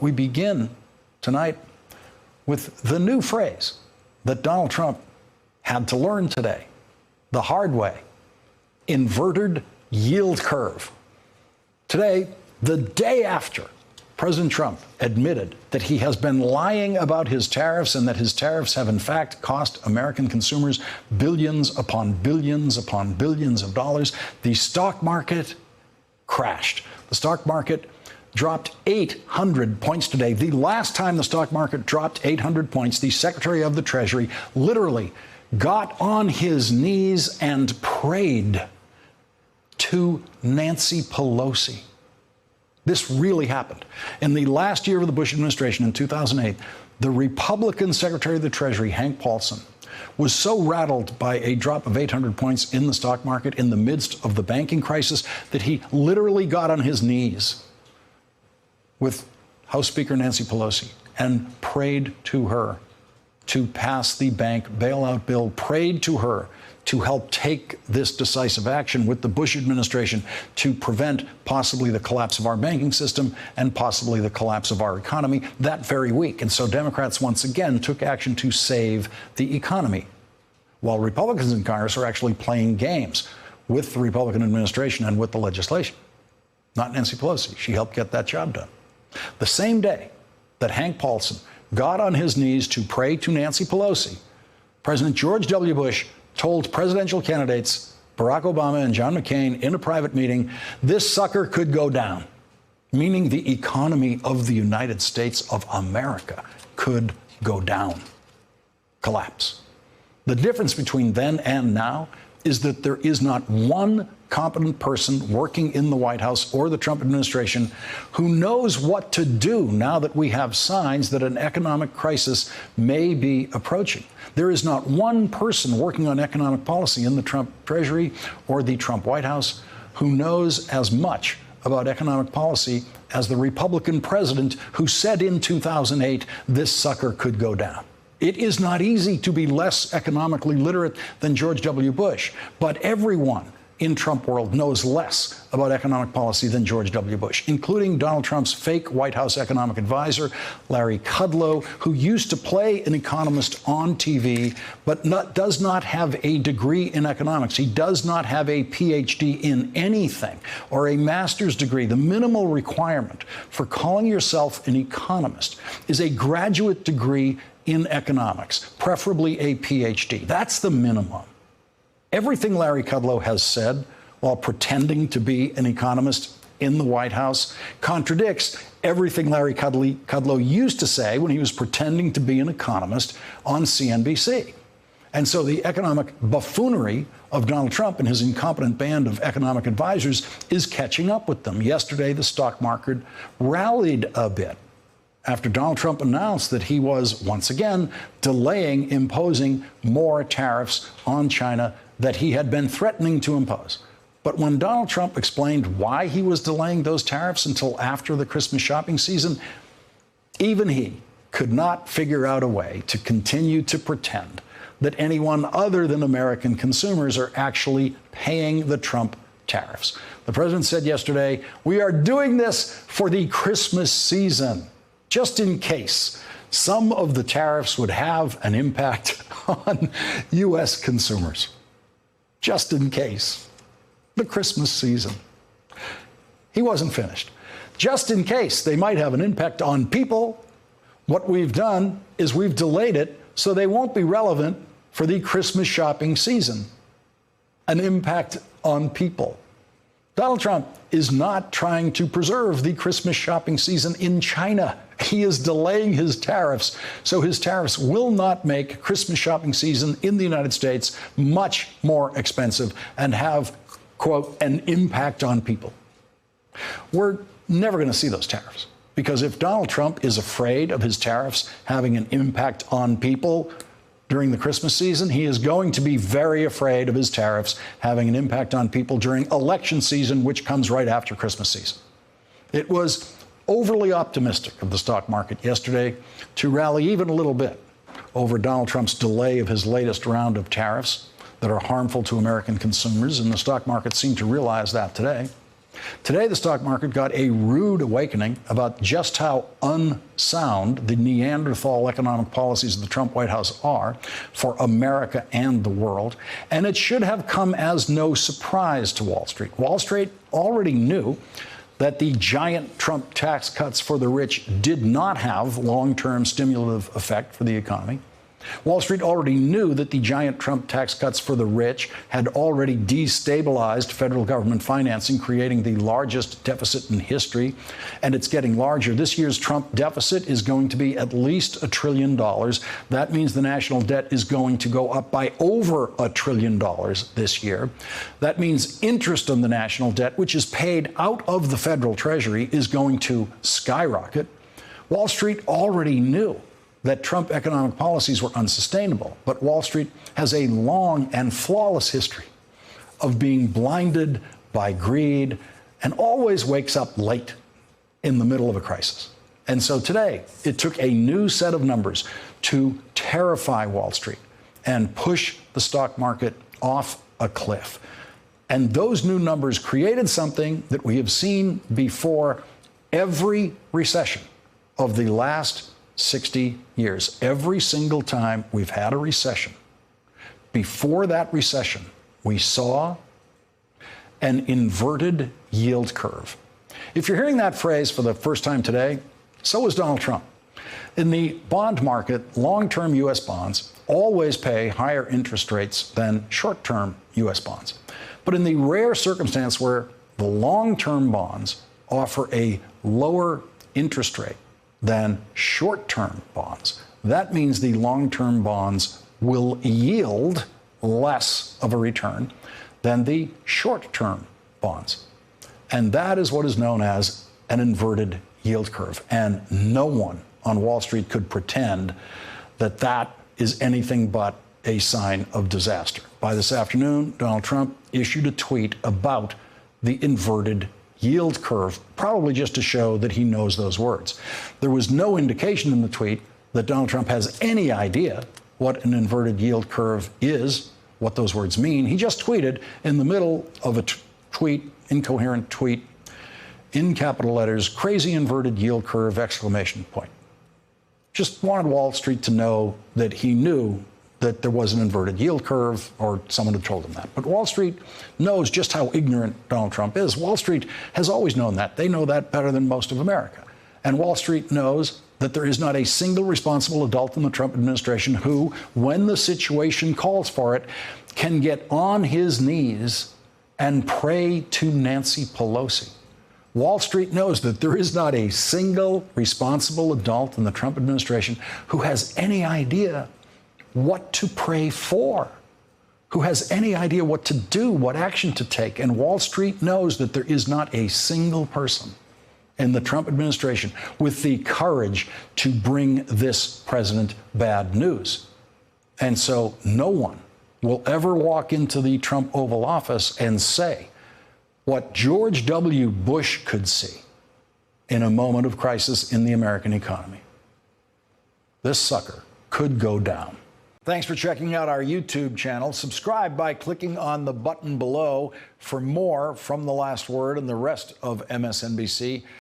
we begin tonight with the new phrase that Donald Trump had to learn today, the hard way: inverted yield curve. Today, the day after President Trump admitted that he has been lying about his tariffs and that his tariffs have in fact cost American consumers billions upon billions upon billions of dollars, the stock market crashed. The stock market dropped 800 points today. The last time the stock market dropped 800 points, the Secretary of the Treasury literally got on his knees and prayed to Nancy Pelosi. This really happened. In the last year of the Bush administration, in 2008, the Republican Secretary of the Treasury, Hank Paulson, was so rattled by a drop of 800 points in the stock market in the midst of the banking crisis that he literally got on his knees with House Speaker Nancy Pelosi and prayed to her to pass the bank bailout bill, prayed to her to help take this decisive action with the Bush administration to prevent possibly the collapse of our banking system and possibly the collapse of our economy that very week. And so Democrats once again took action to save the economy, while Republicans in Congress are actually playing games with the Republican administration and with the legislation. Not Nancy Pelosi. She helped get that job done. The same day that Hank Paulson got on his knees to pray to Nancy Pelosi, President George W. Bush told presidential candidates Barack Obama and John McCain in a private meeting, this sucker could go down, meaning the economy of the United States of America could go down, collapse. The difference between then and now is that there is not one competent person working in the White House or the Trump administration who knows what to do now that we have signs that an economic crisis may be approaching. There is not one person working on economic policy in the Trump Treasury or the Trump White House who knows as much about economic policy as the Republican president who said in 2008, this sucker could go down. It is not easy to be less economically literate than George W. Bush, but everyone in Trump world knows less about economic policy than George W. Bush, including Donald Trump's fake White House economic advisor, Larry Kudlow, who used to play an economist on TV, but does not have a degree in economics. He does not have a PhD in anything or a master's degree. The minimal requirement for calling yourself an economist is a graduate degree in economics, preferably a PhD. That's the minimum. Everything Larry Kudlow has said while pretending to be an economist in the White House contradicts everything Larry Kudlow used to say when he was pretending to be an economist on CNBC. And so the economic buffoonery of Donald Trump and his incompetent band of economic advisors is catching up with them. Yesterday, the stock market rallied a bit after Donald Trump announced that he was once again delaying imposing more tariffs on China that he had been threatening to impose. But when Donald Trump explained why he was delaying those tariffs until after the Christmas shopping season, even he could not figure out a way to continue to pretend that anyone other than American consumers are actually paying the Trump tariffs. The president said yesterday, we are doing this for the Christmas season, just in case some of the tariffs would have an impact on U.S. consumers. Just in case. The Christmas season. He wasn't finished. Just in case they might have an impact on people, what we've done is we've delayed it so they won't be relevant for the Christmas shopping season. An impact on people. Donald Trump is not trying to preserve the Christmas shopping season in China. He is delaying his tariffs, so his tariffs will not make Christmas shopping season in the United States much more expensive and have, quote, an impact on people. We're never going to see those tariffs, because if Donald Trump is afraid of his tariffs having an impact on people during the Christmas season, he is going to be very afraid of his tariffs having an impact on people during election season, which comes right after Christmas season. It was overly optimistic of the stock market yesterday to rally even a little bit over Donald Trump's delay of his latest round of tariffs that are harmful to American consumers, and the stock market seemed to realize that today. Today, the stock market got a rude awakening about just how unsound the Neanderthal economic policies of the Trump White House are for America and the world. And it should have come as no surprise to Wall Street. Wall Street already knew that the giant Trump tax cuts for the rich did not have long-term stimulative effect for the economy. Wall Street already knew that the giant Trump tax cuts for the rich had already destabilized federal government financing, creating the largest deficit in history, and it's getting larger. This year's Trump deficit is going to be at least $1 trillion. That means the national debt is going to go up by over $1 trillion this year. That means interest on the national debt, which is paid out of the federal treasury, is going to skyrocket. Wall Street already knew that Trump economic policies were unsustainable. But Wall Street has a long and flawless history of being blinded by greed and always wakes up late in the middle of a crisis. And so today, it took a new set of numbers to terrify Wall Street and push the stock market off a cliff. And those new numbers created something that we have seen before every recession of the last 60 years. Every single time we've had a recession, before that recession, we saw an inverted yield curve. If you're hearing that phrase for the first time today, so is Donald Trump. In the bond market, long-term U.S. bonds always pay higher interest rates than short-term U.S. bonds. But in the rare circumstance where the long-term bonds offer a lower interest rate than short-term bonds, that means the long-term bonds will yield less of a return than the short-term bonds. And that is what is known as an inverted yield curve. And no one on Wall Street could pretend that that is anything but a sign of disaster. By this afternoon, Donald Trump issued a tweet about the inverted yield curve, probably just to show that he knows those words. There was no indication in the tweet that Donald Trump has any idea what an inverted yield curve is, what those words mean. He just tweeted in the middle of a tweet, incoherent tweet, in capital letters, crazy inverted yield curve, exclamation point. Just wanted Wall Street to know that he knew that there was an inverted yield curve, or someone had told him that. But Wall Street knows just how ignorant Donald Trump is. Wall Street has always known that. They know that better than most of America. And Wall Street knows that there is not a single responsible adult in the Trump administration who, when the situation calls for it, can get on his knees and pray to Nancy Pelosi. Wall Street knows that there is not a single responsible adult in the Trump administration who has any idea what to pray for, who has any idea what to do, what action to take. And Wall Street knows that there is not a single person in the Trump administration with the courage to bring this president bad news. And so no one will ever walk into the Trump Oval Office and say what George W. Bush could see in a moment of crisis in the American economy. This sucker could go down. Thanks for checking out our YouTube channel. Subscribe by clicking on the button below for more from The Last Word and the rest of MSNBC.